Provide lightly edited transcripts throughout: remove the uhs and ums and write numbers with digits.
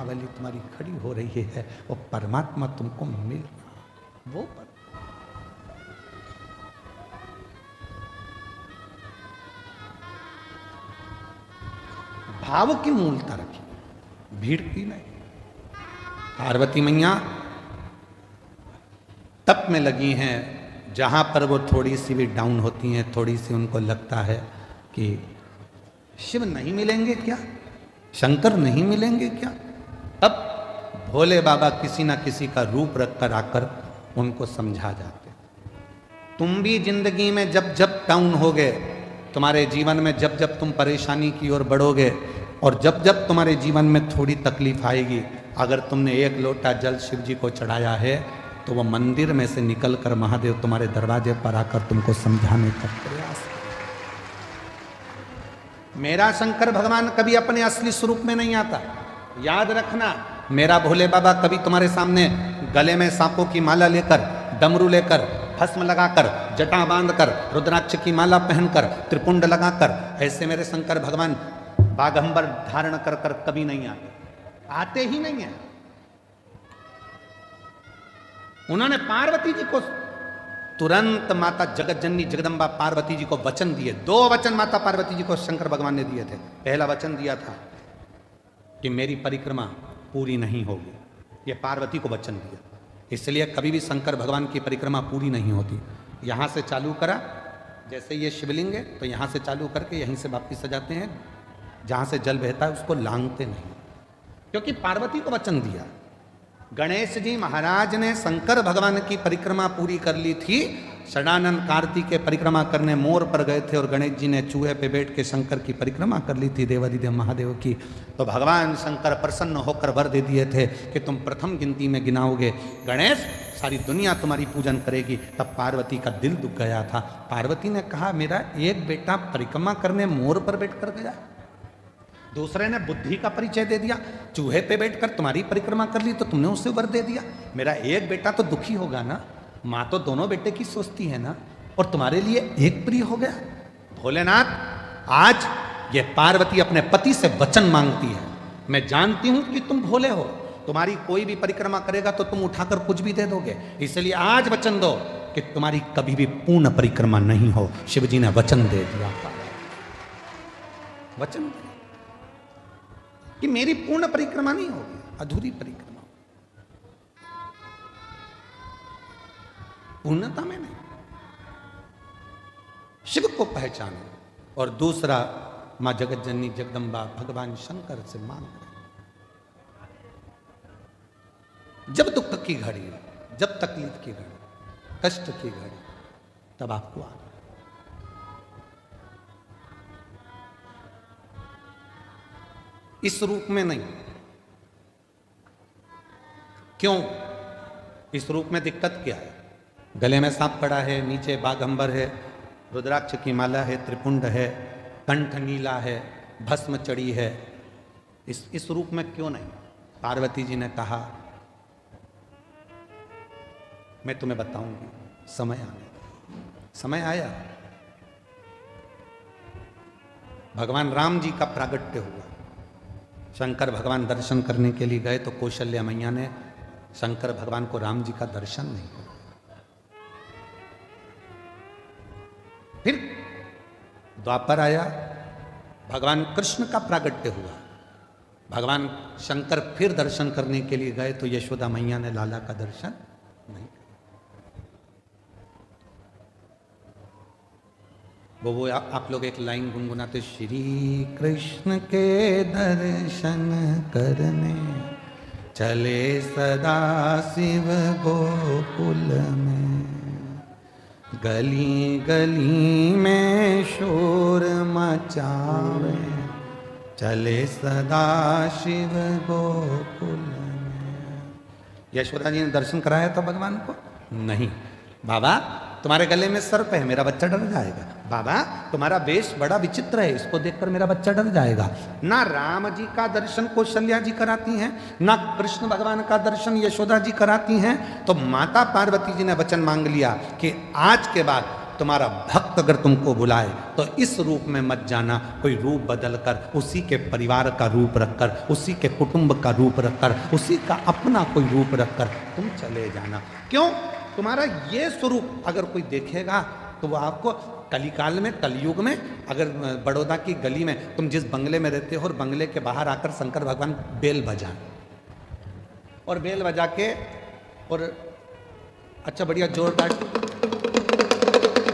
हेमावली तुम्हारी खड़ी हो रही है, वो परमात्मा तुमको मिल रहा, वो पर भाव की मूलता रखी, भीड़ की नहीं। पार्वती मैया तप में लगी हैं, जहां पर वो थोड़ी सी भी डाउन होती हैं, थोड़ी सी उनको लगता है कि शिव नहीं मिलेंगे क्या, शंकर नहीं मिलेंगे क्या, तब भोले बाबा किसी ना किसी का रूप रखकर आकर उनको समझा जाते। तुम भी जिंदगी में जब जब डाउन होगे, तुम्हारे जीवन में जब जब तुम परेशानी की ओर बढ़ोगे और जब जब तुम्हारे जीवन में थोड़ी तकलीफ आएगी, अगर तुमने एक लोटा जल शिव जी को चढ़ाया है तो वो मंदिर में से निकलकर महादेव तुम्हारे दरवाजे पर आकर तुमको समझाने का प्रयास करें। मेरा शंकर भगवान कभी अपने असली स्वरूप में नहीं आता, याद रखना। मेरा भोले बाबा कभी तुम्हारे सामने गले में सांपों की माला लेकर, डमरू लेकर, भस्म लगाकर, जटा बांधकर, रुद्राक्ष की माला पहनकर, त्रिपुंड लगाकर, ऐसे मेरे शंकर भगवान बागंबर धारण कर कर कभी नहीं आते ही नहीं है। उन्होंने पार्वती जी को तुरंत माता जगत जननी जगदम्बा पार्वती जी को वचन दिए। 2 वचन माता पार्वती जी को शंकर भगवान ने दिए थे। पहला वचन दिया था कि मेरी परिक्रमा पूरी नहीं होगी, ये पार्वती को वचन दिया। इसलिए कभी भी शंकर भगवान की परिक्रमा पूरी नहीं होती। यहाँ से चालू करा, जैसे ये शिवलिंग है तो यहाँ से चालू करके यहीं से वापिस सजाते हैं, जहाँ से जल बहता है उसको लांघते नहीं, क्योंकि पार्वती को वचन दिया। गणेश जी महाराज ने शंकर भगवान की परिक्रमा पूरी कर ली थी। षडानंद कार्तिक के परिक्रमा करने मोर पर गए थे और गणेश जी ने चूहे पे बैठ के शंकर की परिक्रमा कर ली थी, देवादिदेव महादेव की। तो भगवान शंकर प्रसन्न होकर वर दे दिए थे कि तुम प्रथम गिनती में गिनाओगे गणेश, सारी दुनिया तुम्हारी पूजन करेगी। तब पार्वती का दिल दुख गया था। पार्वती ने कहा मेरा एक बेटा परिक्रमा करने मोर पर बैठ कर गया, दूसरे ने बुद्धि का परिचय दे दिया, चूहे पे बैठकर तुम्हारी परिक्रमा कर ली तो तुमने उसे वर दे दिया। मेरा एक बेटा तो दुखी होगा ना, माँ तो दोनों बेटे की सोचती है ना, और तुम्हारे लिए एक प्रिय हो गया। भोलेनाथ, आज ये पार्वती अपने पति से वचन मांगती है। मैं जानती हूं कि तुम भोले हो, तुम्हारी कोई भी परिक्रमा करेगा तो तुम उठाकर कुछ भी दे दोगे, इसलिए आज वचन दो कि तुम्हारी कभी भी पूर्ण परिक्रमा नहीं हो। शिव जी ने वचन दे दिया, वचन कि मेरी पूर्ण परिक्रमा नहीं होगी, अधूरी परिक्रमा, पूर्णता में नहीं। शिव को पहचानो। और दूसरा, मां जगत जननी जगदम्बा भगवान शंकर से मांग रहे। जब दुख की घड़ी, जब तकलीफ की घड़ी, कष्ट की घड़ी, तब आपको आना। इस रूप में नहीं। क्यों? इस रूप में दिक्कत क्या है? गले में सांप पड़ा है, नीचे बाघंबर है, रुद्राक्ष की माला है, त्रिपुंड है, कंठ नीला है, भस्म चढ़ी है। इस रूप में क्यों नहीं? पार्वती जी ने कहा मैं तुम्हें बताऊंगी, समय आने दो। समय आया। भगवान राम जी का प्रागट्य हुआ। शंकर भगवान दर्शन करने के लिए गए तो कौशल्या मैया ने शंकर भगवान को राम जी का दर्शन नहीं किया। फिर द्वापर आया, भगवान कृष्ण का प्रागट्य हुआ। भगवान शंकर फिर दर्शन करने के लिए गए तो यशोदा मैया ने लाला का दर्शन नहीं किया। वो आप लोग एक लाइन गुनगुनाते, श्री कृष्ण के दर्शन करने चले सदा शिव गोकुल में, गली गली में शोर मचावे चले सदा शिव गोकुल में। यशोदा जी ने दर्शन कराया था भगवान को? नहीं। बाबा तुम्हारे गले में सर्प है, मेरा बच्चा डर जाएगा। बाबा तुम्हारा वेश बड़ा विचित्र है, इसको देखकर मेरा बच्चा डर जाएगा। ना राम जी का दर्शन कौशल्या जी कराती हैं, ना कृष्ण भगवान का दर्शन यशोदा जी कराती हैं। तो माता पार्वती जी ने वचन मांग लिया कि आज के बाद तुम्हारा भक्त अगर तुमको बुलाए तो इस रूप में मत जाना, कोई रूप बदल कर, उसी के परिवार का रूप रखकर, उसी के कुटुंब का रूप रखकर, उसी का अपना कोई रूप रखकर तुम चले जाना। क्यों? तुम्हारा ये स्वरूप अगर कोई देखेगा तो वो आपको कलिकाल में, कलयुग में, अगर बड़ौदा की गली में तुम जिस बंगले में रहते हो और बंगले के बाहर आकर शंकर भगवान बेल बजा, और बेल बजा के और अच्छा बढ़िया जोरदार,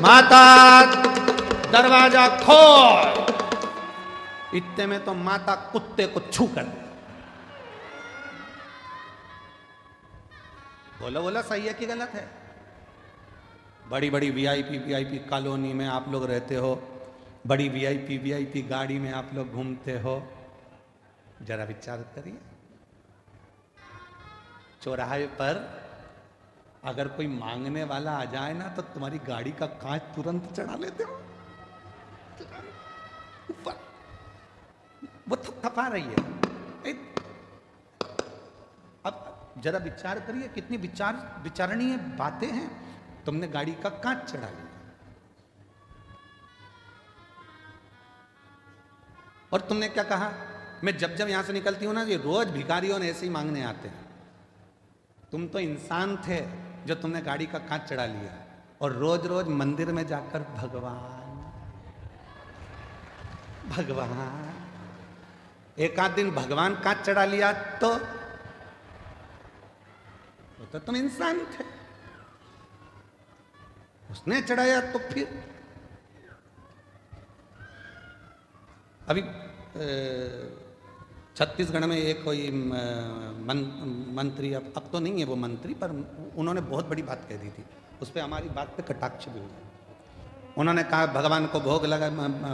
माता दरवाजा खोल, इतने में तो माता कुत्ते को छू कर दे। बोलो बोलो, सही है कि गलत है? बड़ी बड़ी वीआईपी कॉलोनी में आप लोग रहते हो, बड़ी वीआईपी गाड़ी में आप लोग घूमते हो, जरा विचार करिए, चौराहे पर अगर कोई मांगने वाला आ जाए ना तो तुम्हारी गाड़ी का कांच तुरंत चढ़ा लेते हो ऊपर, वो थपथपा रही है। अब जरा विचार करिए, कितनी विचारणीय बातें हैं। तुमने गाड़ी का कांच चढ़ा लिया और तुमने क्या कहा, मैं जब जब यहां से निकलती हूं ना, ये रोज भिखारियों ने ऐसे ही मांगने आते हैं। तुम तो इंसान थे जो तुमने गाड़ी का कांच चढ़ा लिया और रोज रोज मंदिर में जाकर भगवान भगवान, एक आध दिन भगवान कांच चढ़ा लिया तो तुम इंसान थे, उसने चढ़ाया तो फिर अभी छत्तीसगढ़ में एक कोई मंत्री, अब तो नहीं है वो मंत्री, पर उन्होंने बहुत बड़ी बात कह दी थी, उस पर हमारी बात पे कटाक्ष भी हुआ। उन्होंने कहा भगवान को भोग लगा,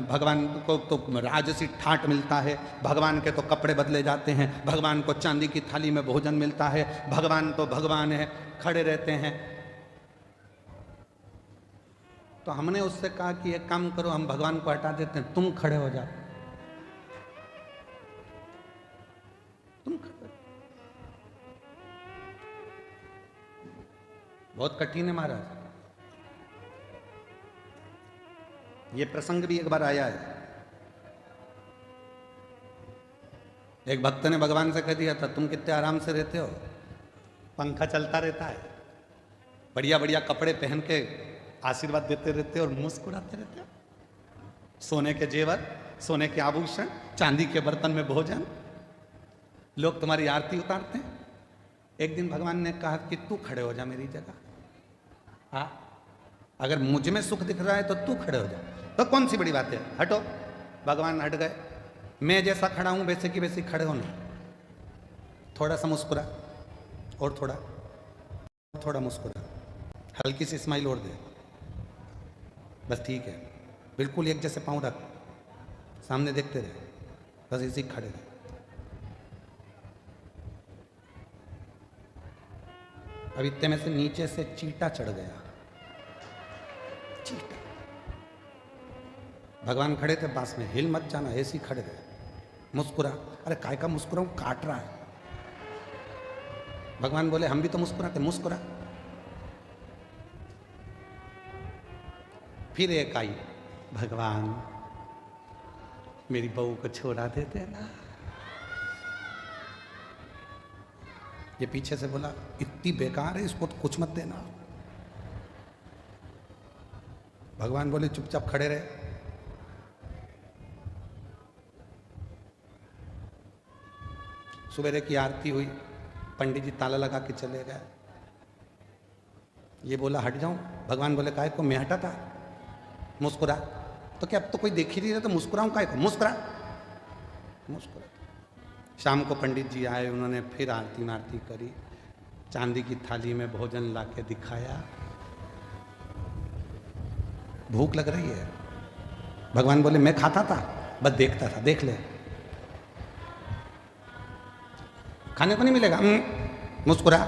भगवान को तो राजसी ठाट मिलता है, भगवान के तो कपड़े बदले जाते हैं, भगवान को चांदी की थाली में भोजन मिलता है, भगवान तो भगवान है, खड़े रहते हैं। तो हमने उससे कहा कि एक काम करो, हम भगवान को हटा देते हैं, तुम खड़े हो जाओ, तुम खड़े। बहुत कठिन है महाराज। ये प्रसंग भी एक बार आया है। एक भक्त ने भगवान से कह दिया था, तुम कितने आराम से रहते हो, पंखा चलता रहता है, बढ़िया बढ़िया कपड़े पहन के आशीर्वाद देते रहते हो और मुस्कुराते रहते हो, सोने के जेवर, सोने के आभूषण, चांदी के बर्तन में भोजन, लोग तुम्हारी आरती उतारते हैं। एक दिन भगवान ने कहा कि तू खड़े हो जा मेरी जगह, हाँ, अगर मुझ में सुख दिख रहा है तो तू खड़े हो जा। तो कौन सी बड़ी बात है, हटो। भगवान हट गए। मैं जैसा खड़ा हूं वैसे की वैसे खड़े होना, थोड़ा सा मुस्कुरा और थोड़ा मुस्कुरा, हल्की सी स्माइल और दे, बस ठीक है, बिल्कुल एक जैसे पांव रख, सामने देखते रहे, बस इसी खड़े रहे। अब इतने में से नीचे से चींटा चढ़ गया, चींटा। भगवान खड़े थे पास में, हिल मत जाना, ऐसे ही खड़े रहे, मुस्कुरा। अरे काय का मुस्कुराऊं, काट रहा है। भगवान बोले हम भी तो मुस्कुराते, मुस्कुरा। फिर एक आई, भगवान मेरी बहू को छोड़ा देते ना। ये पीछे से बोला इतनी बेकार है, इसको तो कुछ मत देना। भगवान बोले चुपचाप खड़े रहे। सवेरे की आरती हुई, पंडित जी ताला लगा के चले गए। ये बोला हट जाऊं, भगवान बोले काहे को, मैं हटा था, मुस्कुरा। तो क्या अब तो कोई देख ही नहीं रहा, तो मुस्कुराऊं काहे को, मुस्कुरा मुस्कुरा। शाम को पंडित जी आए, उन्होंने फिर आरती नारती करी, चांदी की थाली में भोजन ला के दिखाया। भूख लग रही है। भगवान बोले मैं खाता था, बस देखता था, देख ले, खाने को नहीं मिलेगा, मुस्कुरा।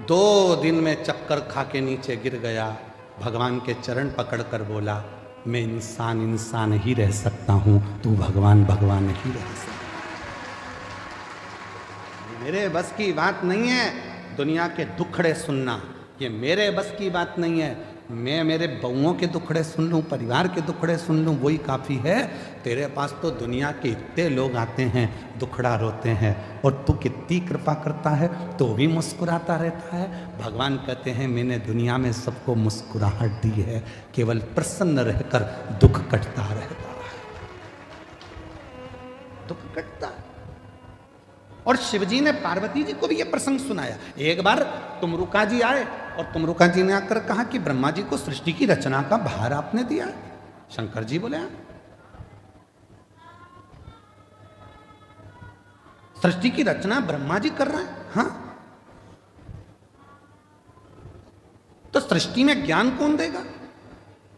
2 दिन में चक्कर खा के नीचे गिर गया। भगवान के चरण पकड़कर बोला मैं इंसान ही रह सकता हूं, तू भगवान ही रह सकता। मेरे बस की बात नहीं है दुनिया के दुखड़े सुनना, ये मेरे बस की बात नहीं है। मैं मेरे बहुओं के दुखड़े सुन लूं, परिवार के दुखड़े सुन लूं, वही काफ़ी है। तेरे पास तो दुनिया के इतने लोग आते हैं, दुखड़ा रोते हैं, और तू कितनी कृपा करता है तो भी मुस्कुराता रहता है। भगवान कहते हैं मैंने दुनिया में सबको मुस्कुराहट दी है, केवल प्रसन्न रहकर दुख कटता रहता है, दुख कटता है। और शिवजी ने पार्वती जी को भी यह प्रसंग सुनाया। एक बार तुमरुका जी आए और तुमरुका जी ने आकर कहा कि ब्रह्मा जी को सृष्टि की रचना का भार आपने दिया। शंकर जी बोले सृष्टि की रचना ब्रह्मा जी कर रहे हैं। हाँ, तो सृष्टि में ज्ञान कौन देगा?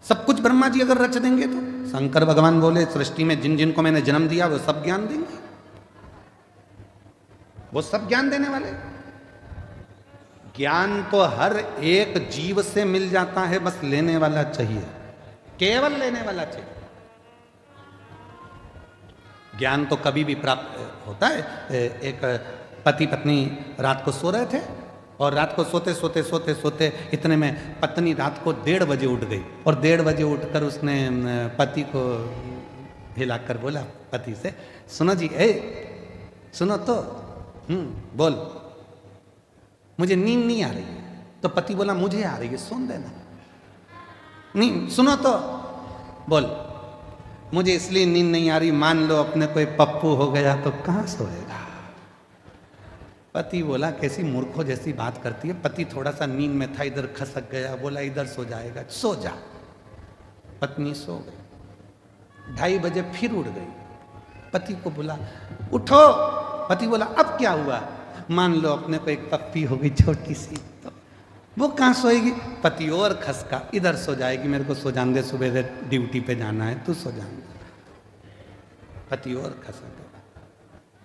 सब कुछ ब्रह्मा जी अगर रच देंगे तो। शंकर भगवान बोले सृष्टि में जिन जिन को मैंने जन्म दिया वो सब ज्ञान देंगे, वो सब ज्ञान देने वाले। ज्ञान तो हर एक जीव से मिल जाता है, बस लेने वाला चाहिए, केवल लेने वाला चाहिए। ज्ञान तो कभी भी प्राप्त होता है। एक पति पत्नी रात को सो रहे थे और रात को सोते सोते सोते सोते इतने में पत्नी रात को 1:30 बजे उठ गई, और 1:30 बजे उठकर उसने पति को हिलाकर बोला पति से, सुनो जी, सुनो तो, बोल, मुझे नींद नहीं आ रही है। तो पति बोला मुझे आ रही है, सुन देना। नहीं, सुनो तो, बोल, मुझे इसलिए नींद नहीं आ रही, मान लो अपने कोई पप्पू हो गया तो कहां सोएगा। पति बोला कैसी मूर्खों जैसी बात करती है। पति थोड़ा सा नींद में था, इधर खसक गया, बोला इधर सो जाएगा, सो जा। पत्नी सो गई। 2:30 बजे फिर उठ गई, पति को बोला उठो। पति बोला अब क्या हुआ? मान लो अपने को एक पप्पी हो गई छोटी सी, तो वो कहाँ सोएगी? पति और खसका, इधर सो जाएगी, मेरे को सो जान दे, सुबह ड्यूटी पे जाना है, तू सो जान दे। पति और खसक गया।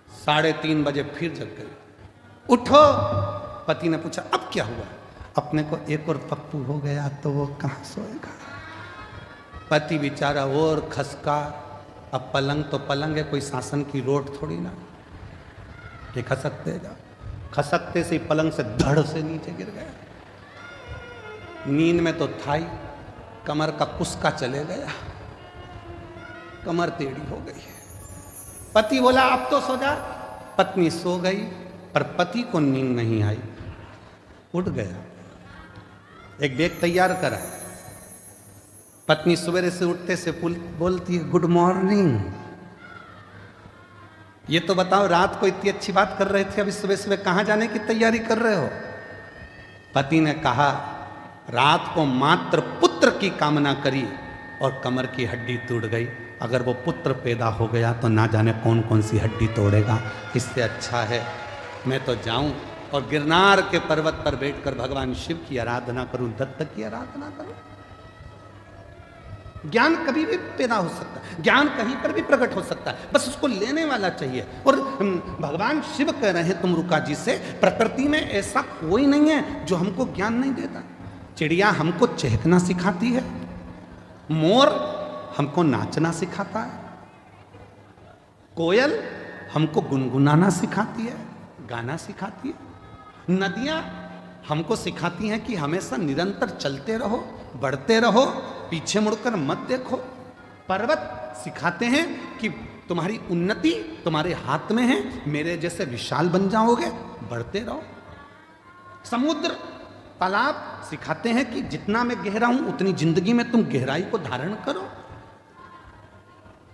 3:30 बजे फिर जग गई, उठो। पति ने पूछा अब क्या हुआ? अपने को एक और पप्पू हो गया तो वो कहाँ सोएगा। पति बेचारा और खसका। अब पलंग तो पलंग है, कोई शासन की रोड थोड़ी ना कि खसकते जा। खसकते से पलंग से धड़ से नीचे गिर गया। नींद में तो था ही, कमर का कुस्का चले गया, कमर टेढ़ी हो गई। पति बोला अब तो सो जा। पत्नी सो गई, पर पति को नींद नहीं आई, उठ गया। एक बैग तैयार करा। पत्नी सवेरे से उठते से बोलती है गुड मॉर्निंग। ये तो बताओ रात को इतनी अच्छी बात कर रहे थे, अभी सुबह सुबह कहां जाने की तैयारी कर रहे हो? पति ने कहा रात को मात्र पुत्र की कामना करी और कमर की हड्डी टूट गई। अगर वो पुत्र पैदा हो गया तो ना जाने कौन कौन सी हड्डी तोड़ेगा। इससे अच्छा है मैं तो जाऊं और गिरनार के पर्वत पर बैठकर भगवान शिव की आराधना करूं, दत्त की आराधना करूं। ज्ञान कभी भी पैदा हो सकता है, ज्ञान कहीं पर भी प्रकट हो सकता है, बस उसको लेने वाला चाहिए। और भगवान शिव कह रहे हैं तुमरुका जी से, प्रकृति में ऐसा कोई नहीं है जो हमको ज्ञान नहीं देता। चिड़िया हमको चहकना सिखाती है, मोर हमको नाचना सिखाता है, कोयल हमको गुनगुनाना सिखाती है, गाना सिखाती है, नदियां हमको सिखाती हैं कि हमेशा निरंतर चलते रहो, बढ़ते रहो, पीछे मुड़कर मत देखो। पर्वत सिखाते हैं कि तुम्हारी उन्नति तुम्हारे हाथ में है, मेरे जैसे विशाल बन जाओगे, बढ़ते रहो। समुद्र तालाब सिखाते हैं कि जितना मैं गहरा हूं उतनी जिंदगी में तुम गहराई को धारण करो।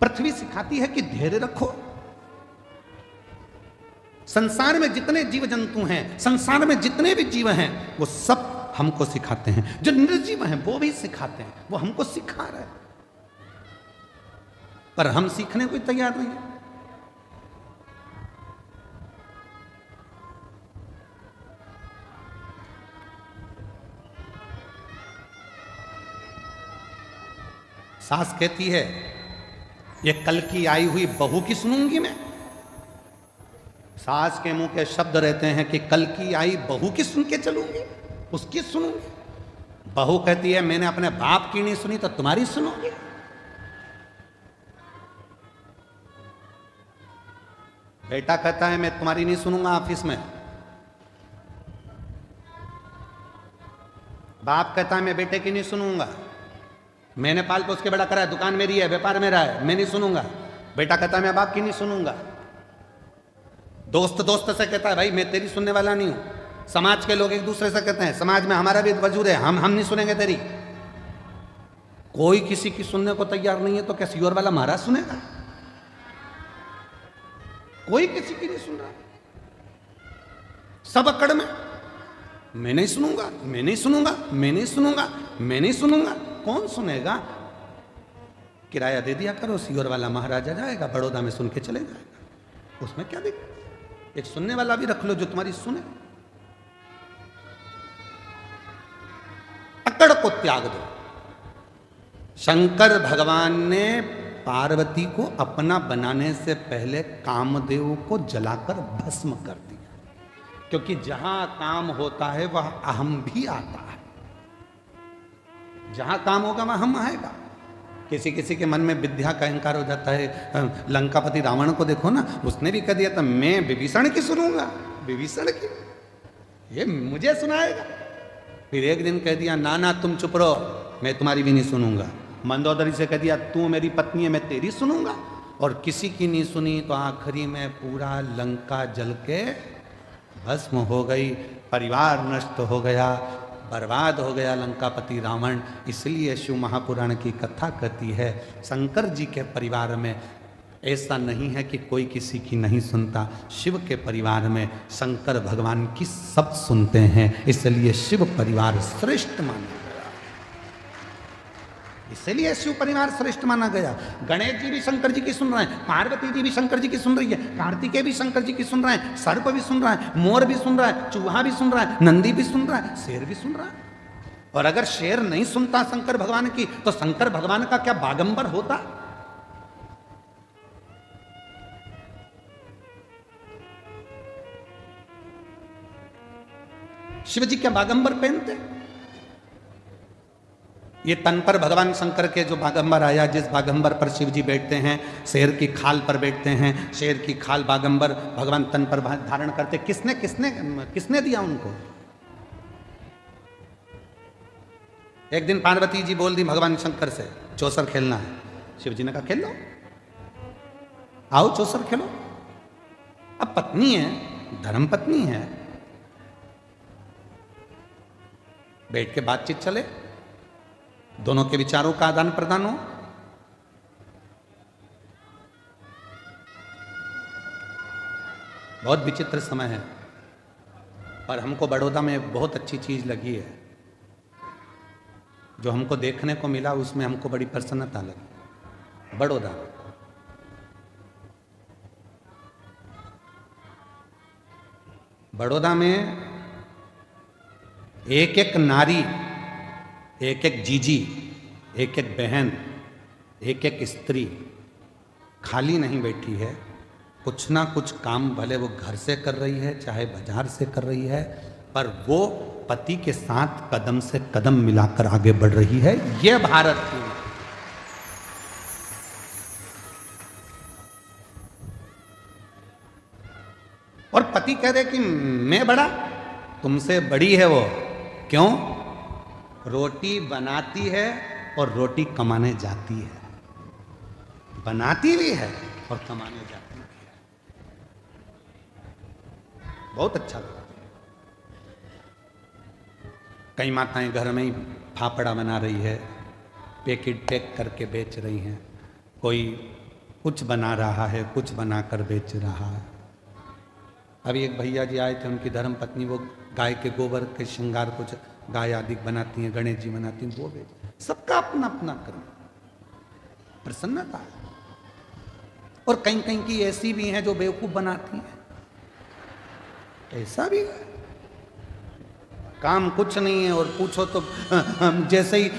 पृथ्वी सिखाती है कि धैर्य रखो। संसार में जितने जीव जंतु हैं, संसार में जितने भी जीव हैं, वो सब हमको सिखाते हैं। जो निर्जीव हैं वो भी सिखाते हैं, वो हमको सिखा रहे हैं, पर हम सीखने को तैयार नहीं है। सास कहती है ये कल की आई हुई बहू की सुनूंगी मैं। सास के मुंह के शब्द रहते हैं कि कल की आई बहू की सुन के चलूंगी, उसकी सुनूंगी। बहू कहती है मैंने अपने बाप की नहीं सुनी तो तुम्हारी सुनूंगी। बेटा कहता है मैं तुम्हारी नहीं सुनूंगा ऑफिस में। बाप कहता है मैं बेटे की नहीं सुनूंगा, मैंने पाल पोस के बड़ा करा है, दुकान मेरी है, व्यापार मेरा है, मैं नहीं सुनूंगा। बेटा कहता है मैं बाप की नहीं सुनूंगा। दोस्त दोस्त से कहता है भाई मैं तेरी सुनने वाला नहीं हूं। समाज के लोग एक दूसरे से कहते हैं समाज में हमारा भी वजूद है, हम नहीं सुनेंगे तेरी। कोई किसी की सुनने को तैयार नहीं है तो क्या सियोर वाला महाराज सुनेगा? कोई किसी की नहीं सुन रहा, सब अकड़ में मैं नहीं सुनूंगा, मैं नहीं सुनूंगा, मैं नहीं सुनूंगा, मैं नहीं सुनूंगा। कौन सुनेगा? किराया दे दिया करो, सियोर वाला महाराजा जाएगा, बड़ौदा में सुन के चले जाएगा, उसमें क्या दिक्कत? एक सुनने वाला भी रख लो जो तुम्हारी सुने। अकड़ को त्याग दो। शंकर भगवान ने पार्वती को अपना बनाने से पहले कामदेव को जलाकर भस्म कर दिया, क्योंकि जहां काम होता है वह अहम भी आता है। जहां काम होगा वहां हम आएगा। किसी किसी के मन में विद्या का अहंकार हो जाता है। लंकापति रावण को देखो ना, उसने भी कह दिया था मैं विभीषण की सुनूंगा, विभीषण की, ये मुझे सुनाएगा। फिर एक दिन कह दिया ना ना तुम चुप रहो, मैं तुम्हारी भी नहीं सुनूंगा। मंदोदरी से कह दिया तू मेरी पत्नी है, मैं तेरी सुनूंगा। और किसी की नहीं सुनी तो आखिरी में पूरा लंका जल के भस्म हो गई, परिवार नष्ट हो गया, बर्बाद हो गया लंकापति रावण। इसलिए शिव महापुराण की कथा कहती है शंकर जी के परिवार में ऐसा नहीं है कि कोई किसी की नहीं सुनता। शिव के परिवार में शंकर भगवान की सब सुनते हैं, इसलिए शिव परिवार श्रेष्ठ माना गया। इसलिए शिव परिवार श्रेष्ठ माना गया। गणेश जी भी शंकर जी की सुन रहे हैं, पार्वती जी भी शंकर जी की सुन रही है, कार्तिकेय भी शंकर जी की सुन रहे हैं, सर्प भी सुन रहा है, मोर भी सुन रहा है, चूहा भी सुन रहा है, नंदी भी सुन रहा है, शेर भी सुन रहा है। और अगर शेर नहीं सुनता शंकर भगवान की तो शंकर भगवान का क्या बागंबर होता? शिव जी क्या बागंबर पहनते? ये तन पर भगवान शंकर के जो बागंबर आया, जिस बागंबर पर शिव जी बैठते हैं, शेर की खाल पर बैठते हैं, शेर की खाल बागंबर भगवान तन पर धारण करते। किसने किसने किसने दिया उनको? एक दिन पार्वती जी बोल दी भगवान शंकर से चौसर खेलना है। शिव जी ने कहा खेल लो, आओ चौसर खेलो। अब पत्नी है, धर्म पत्नी है, बैठ के बातचीत चले, दोनों के विचारों का आदान प्रदान हो। बहुत विचित्र समय है, पर हमको बड़ौदा में बहुत अच्छी चीज लगी है। जो हमको देखने को मिला उसमें हमको बड़ी प्रसन्नता लगी। बड़ौदा बड़ौदा में एक एक नारी, एक एक जीजी, एक एक बहन, एक एक स्त्री खाली नहीं बैठी है। कुछ ना कुछ काम भले वो घर से कर रही है चाहे बाजार से कर रही है, पर वो पति के साथ कदम से कदम मिलाकर आगे बढ़ रही है। ये भारत की। और पति कह रहे कि मैं बड़ा, तुमसे बड़ी है वो। क्यों? रोटी बनाती है और रोटी कमाने जाती है। बनाती भी है और कमाने जाती भी है। बहुत अच्छा लगा। कई माताएं घर में ही फाफड़ा बना रही है, पैकेट पैक करके बेच रही हैं। कोई कुछ बना रहा है, कुछ बनाकर बेच रहा है। अभी एक भैया जी आए थे, उनकी धर्म पत्नी वो गाय के गोबर के श्रृंगार कुछ गाय आदि बनाती हैं, गणेश जी बनाती हैं, वो बेच। सबका अपना अपना कर्म, प्रसन्नता है। और कहीं कहीं की ऐसी भी हैं जो बेवकूफ बनाती हैं, ऐसा भी है। काम कुछ नहीं है और पूछो तो जैसे ही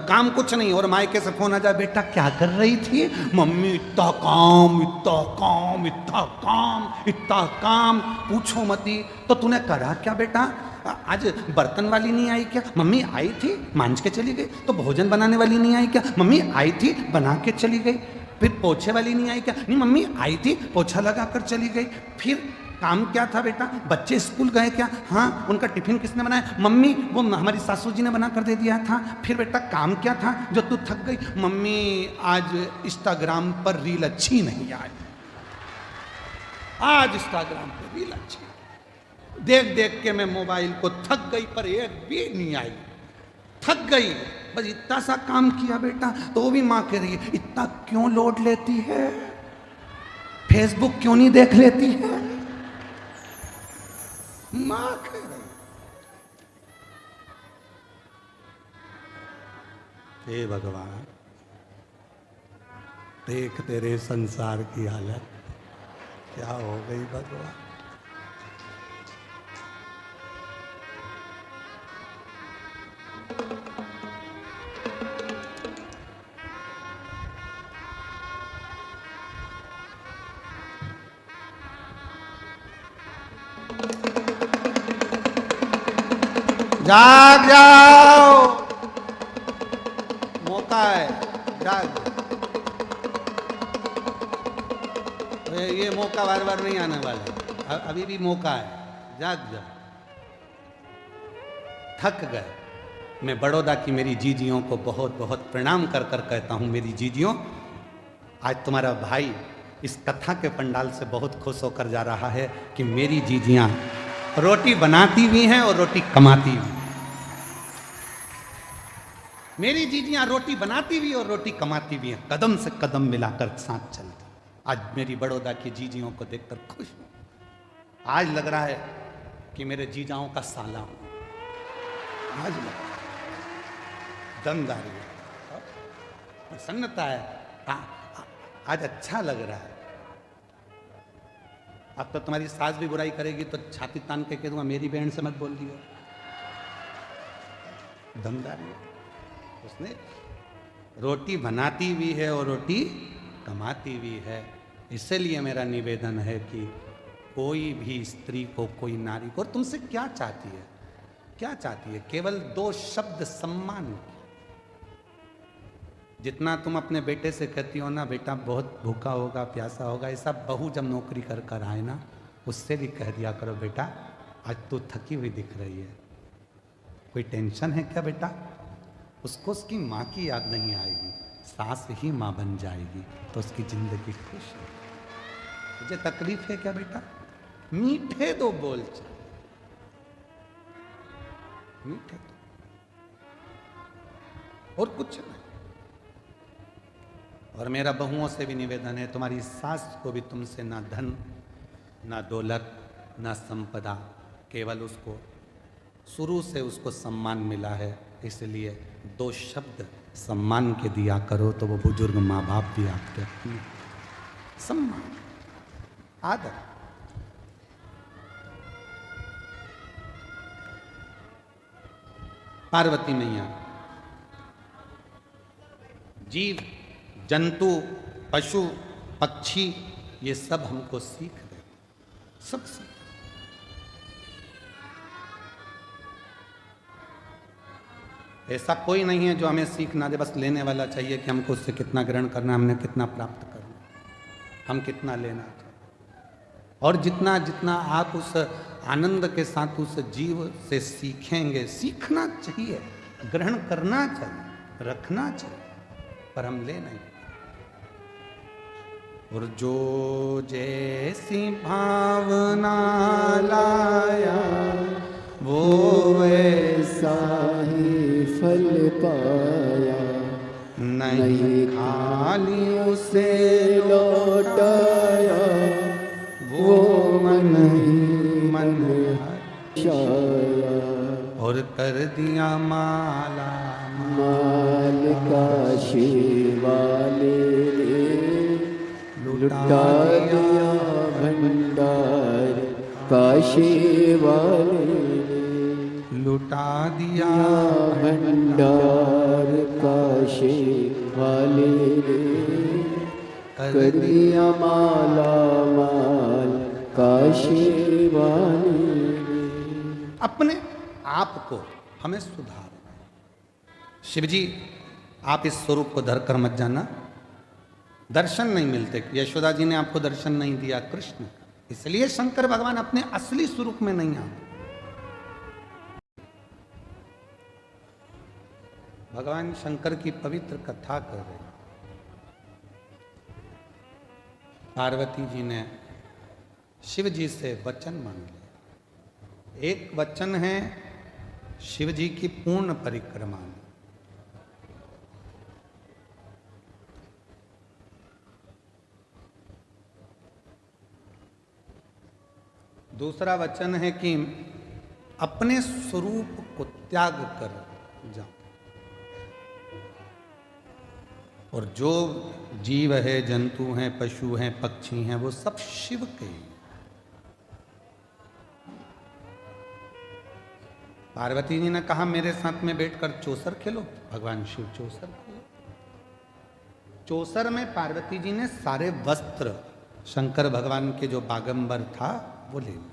काम कुछ नहीं और मायके से फोन आ जाए, बेटा क्या कर रही थी? मम्मी इतना काम, इतना काम, इतना काम, इतना काम, पूछो मती। तो तूने करा क्या बेटा? आज बर्तन वाली नहीं आई क्या? मम्मी आई थी, मांझ के चली गई। तो भोजन बनाने वाली नहीं आई क्या? मम्मी आई थी, बना के चली गई। फिर पोछे वाली नहीं आई क्या? नहीं मम्मी आई थी, पोछा लगा कर चली गई। फिर काम क्या था बेटा? बच्चे स्कूल गए क्या? हाँ। उनका टिफिन किसने बनाया? मम्मी, वो हमारी सासू जी ने बना कर दे दिया था। फिर बेटा काम क्या था जो तू थक गई? मम्मी, आज इंस्टाग्राम पर रील अच्छी नहीं आई, आज इंस्टाग्राम पर रील अच्छी, देख देख के मैं मोबाइल को थक गई, पर एक भी नहीं आई, थक गई। बस इतना सा काम किया बेटा। तो वो भी माँ कह रही है, इतना क्यों लोड लेती है? फेसबुक क्यों नहीं देख लेती है? माँ कह रही। हे भगवान, देख तेरे संसार की हालत क्या हो गई भगवान। जाग जाओ, मौका है, जाग। ये मौका बार बार नहीं आने वाला, अभी भी मौका है, जाग जाओ। थक गए। मैं बड़ौदा की मेरी जीजियों को बहुत बहुत प्रणाम कर कर कहता हूं, मेरी जीजियों, आज तुम्हारा भाई इस कथा के पंडाल से बहुत खुश होकर जा रहा है कि मेरी जीजियां रोटी बनाती भी हैं और रोटी कमाती भी। मेरी जीजियां रोटी बनाती भी और रोटी कमाती भी हैं, कदम से कदम मिलाकर साथ चलती। आज मेरी बड़ौदा की जीजियों को देखकर खुश हूं। आज लग रहा है कि मेरे जीजाओं का साला हूं। आज दमदारी है, प्रसन्नता है, आज अच्छा लग रहा है। अब तो तुम्हारी सास भी बुराई करेगी तो छाती तान के कह दूंगा, मेरी बहन से मत बोल दियो। दमदारी है। उसने रोटी बनाती भी है और रोटी कमाती भी है। इसलिए मेरा निवेदन है कि कोई भी स्त्री को, कोई नारी को, और तुमसे क्या चाहती है? क्या चाहती है? केवल 2 शब्द सम्मान की। जितना तुम अपने बेटे से कहती हो ना, बेटा बहुत भूखा होगा, प्यासा होगा, ऐसा बहू जब नौकरी कर कर आए ना, उससे भी कह दिया करो, बेटा आज तू थकी हुई दिख रही है, कोई टेंशन है क्या बेटा? उसको उसकी माँ की याद नहीं आएगी, सास ही माँ बन जाएगी तो उसकी जिंदगी खुश है। तुझे तकलीफ है क्या बेटा? मीठे 2 बोल चल, मीठे तो, और कुछ नहीं। और मेरा बहुओं से भी निवेदन है, तुम्हारी सास को भी तुमसे ना धन, ना दौलत, ना संपदा, केवल उसको शुरू से उसको सम्मान मिला है। इसलिए 2 शब्द सम्मान के दिया करो, तो वो बुजुर्ग माँ बाप भी आपके अपने। सम्मान, आदर। पार्वती मैया जीव जंतु, पशु, पक्षी, ये सब हमको सीख देते, सब सीख। ऐसा कोई नहीं है जो हमें सीख ना दे, बस लेने वाला चाहिए कि हमको उससे कितना ग्रहण करना, हमने कितना प्राप्त करना, हम कितना लेना चाहिए। और जितना जितना आप उस आनंद के साथ उस जीव से सीखेंगे, सीखना चाहिए, ग्रहण करना चाहिए, रखना चाहिए, पर हम ले नहीं। और जो जैसी भावना लाया वो वैसा ही फल पाया, नहीं खाली उसे लौटाया, वो मन ही मन छाया। और कर दिया माला माल काशी वाले लुटा दिया भंडार काशी वाले, लुटा दिया भंडार काशी वाले, कर दिया माला माल काशी वाले। अपने आप को हमें सुधारना। शिव जी, आप इस स्वरूप को धरकर मत जाना, दर्शन नहीं मिलते। यशोदा जी ने आपको दर्शन नहीं दिया, कृष्ण इसलिए शंकर भगवान अपने असली स्वरूप में नहीं आते। भगवान शंकर की पवित्र कथा कर रहे हैं। पार्वती जी ने शिव जी से वचन मांग लिया। एक वचन है शिव जी की पूर्ण परिक्रमा में, दूसरा वचन है कि अपने स्वरूप को त्याग कर जाओ, और जो जीव है, जंतु हैं, पशु हैं, पक्षी हैं, वो सब शिव के हैं। पार्वती जी ने कहा मेरे साथ में बैठकर चौसर खेलो। भगवान शिव चौसर खेलो। चौसर में पार्वती जी ने सारे वस्त्र शंकर भगवान के जो बागंबर था वो ले लिए।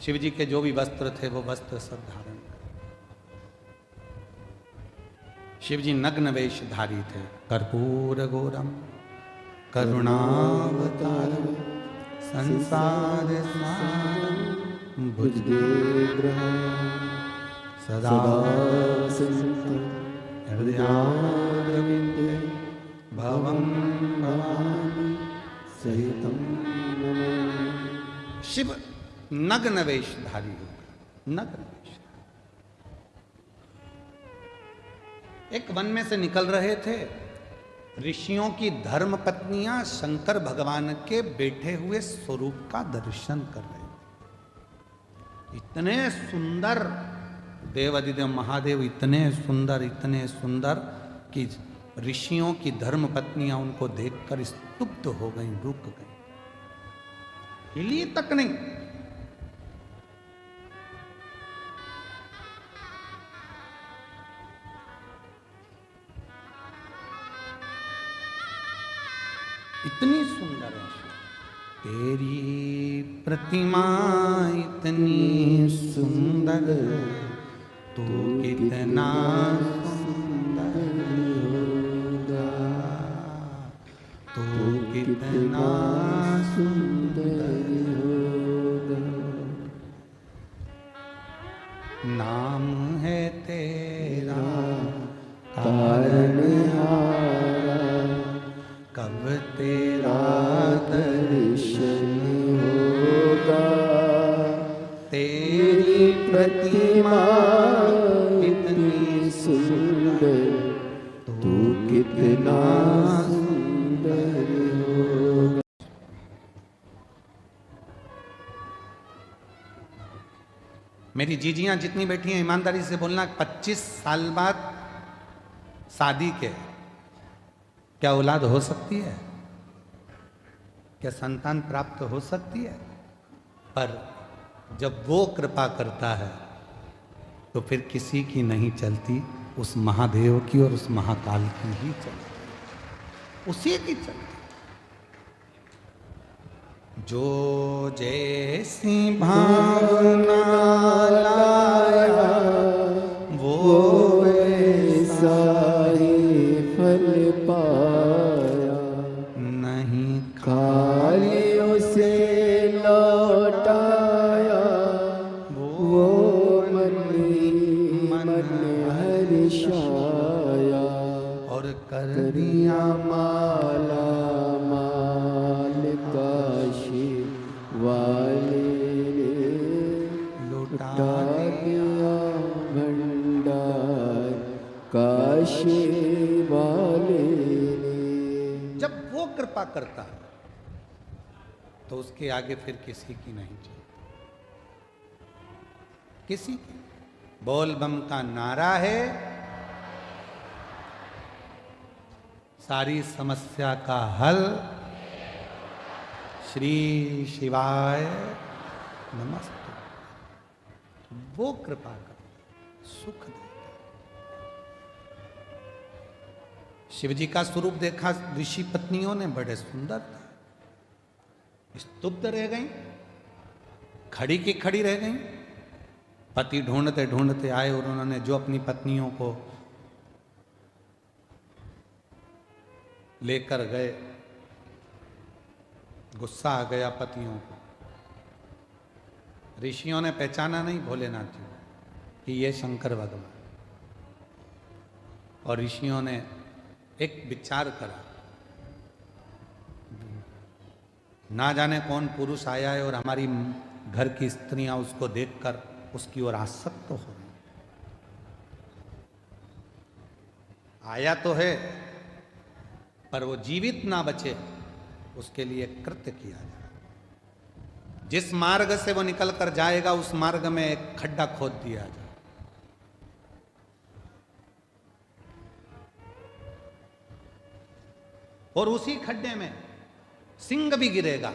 शिव जी के जो भी वस्त्र थे वो वस्त्र सब धारण कर। शिव जी नग्न वेशधारी थे। कर्पूर गौरम करुणावतारम संसार सारम भुजगेन्द्रहं सदा वसन्तं हृदयारविन्दे भवं भवामि सहितं नमामि। शिव नग्न वेशधारी होगा। नग्न वेश। एक वन में से निकल रहे थे। ऋषियों की धर्म पत्नियां शंकर भगवान के बैठे हुए स्वरूप का दर्शन कर रहे थे। इतने सुंदर देवादिदेव महादेव, इतने सुंदर कि ऋषियों की धर्म पत्नियां उनको देखकर स्तुप्त हो गई, रुक गई, हिली तक नहीं। इतनी सुंदर है। तेरी प्रतिमा इतनी सुंदर, तू कितना सुंदर होगा, तू कितना सुंदर होगा। नाम है तेरा तारणहारा, कब तेरा दर्शन होगा। तेरी प्रतिमा कितनी सुंदर, तू कितना सुंदर होगा। मेरी जीजियां जितनी बैठी हैं, ईमानदारी से बोलना, 25 साल बाद शादी के क्या औलाद हो सकती है? क्या संतान प्राप्त हो सकती है? पर जब वो कृपा करता है तो फिर किसी की नहीं चलती, उस महादेव की और उस महाकाल की ही चलती, उसी की चलती। जो जैसी भावना लाया वो ऐसा ही फल पाया। नहीं खाली उसे लौटाया, वो मन हर्षाया। और कर दिया माला माल काशी वाले ने, लुटा दिया भंडार काशी वाले ने। जब वो कृपा करता है तो उसके आगे फिर किसी की नहीं चलती, किसी की। बोल बम का नारा है, सारी समस्या का हल। श्री शिवाय नमस्ते। वो कृपा कर सुख देता। शिव जी का स्वरूप देखा ऋषि पत्नियों ने, बड़े सुंदर थे। स्तुब्ध रह गई, खड़ी की खड़ी रह गई। पति ढूंढते ढूंढते आए और उन्होंने जो अपनी पत्नियों को लेकर गए, गुस्सा आ गया पतियों को। ऋषियों ने पहचाना नहीं भोलेनाथ जी कि ये शंकर भगवान। और ऋषियों ने एक विचार करा, ना जाने कौन पुरुष आया है और हमारी घर की स्त्रियां उसको देखकर उसकी ओर आसक्त हो रही। आया तो है पर वो जीवित ना बचे, उसके लिए कृत्य किया जाए। जिस मार्ग से वो निकल कर जाएगा उस मार्ग में एक खड्डा खोद दिया जाए। और उसी खड्डे में सिंह भी गिरेगा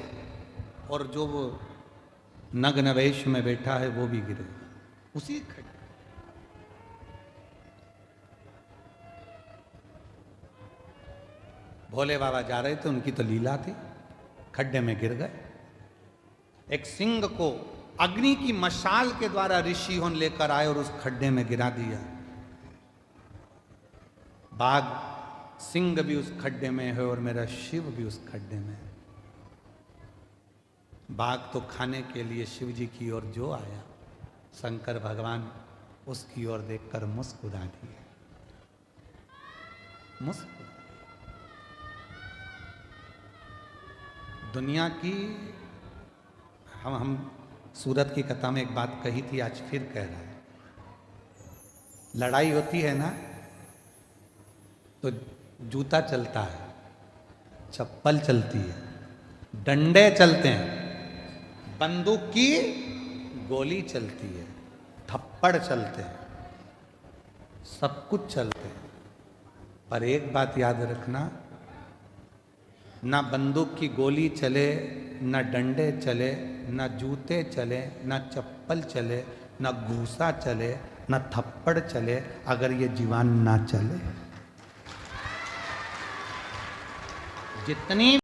और जो वो नग्न वेश में बैठा है वो भी गिरेगा उसी खड्डे। भोले बाबा जा रहे थे, उनकी तो लीला थी, खड्डे में गिर गए। एक सिंह को अग्नि की मशाल के द्वारा ऋषियों लेकर आए और उस खड्डे में गिरा दिया। बाघ सिंह भी उस खड्डे में है और मेरा शिव भी उस खड्डे में है। बाघ तो खाने के लिए शिव जी की ओर जो आया, शंकर भगवान उसकी ओर देखकर मुस्कुरा दिए। मुस्कुरा। दुनिया की हम सूरत की कथा में एक बात कही थी, आज फिर कह रहा है। लड़ाई होती है ना तो जूता चलता है, चप्पल चलती है, डंडे चलते हैं, बंदूक की गोली चलती है, थप्पड़ चलते हैं, सब कुछ चलते हैं। पर एक बात याद रखना, ना बंदूक की गोली चले, ना डंडे चले, ना जूते चले, ना चप्पल चले, ना घूसा चले, ना थप्पड़ चले, अगर ये जीवन ना चले। जितनी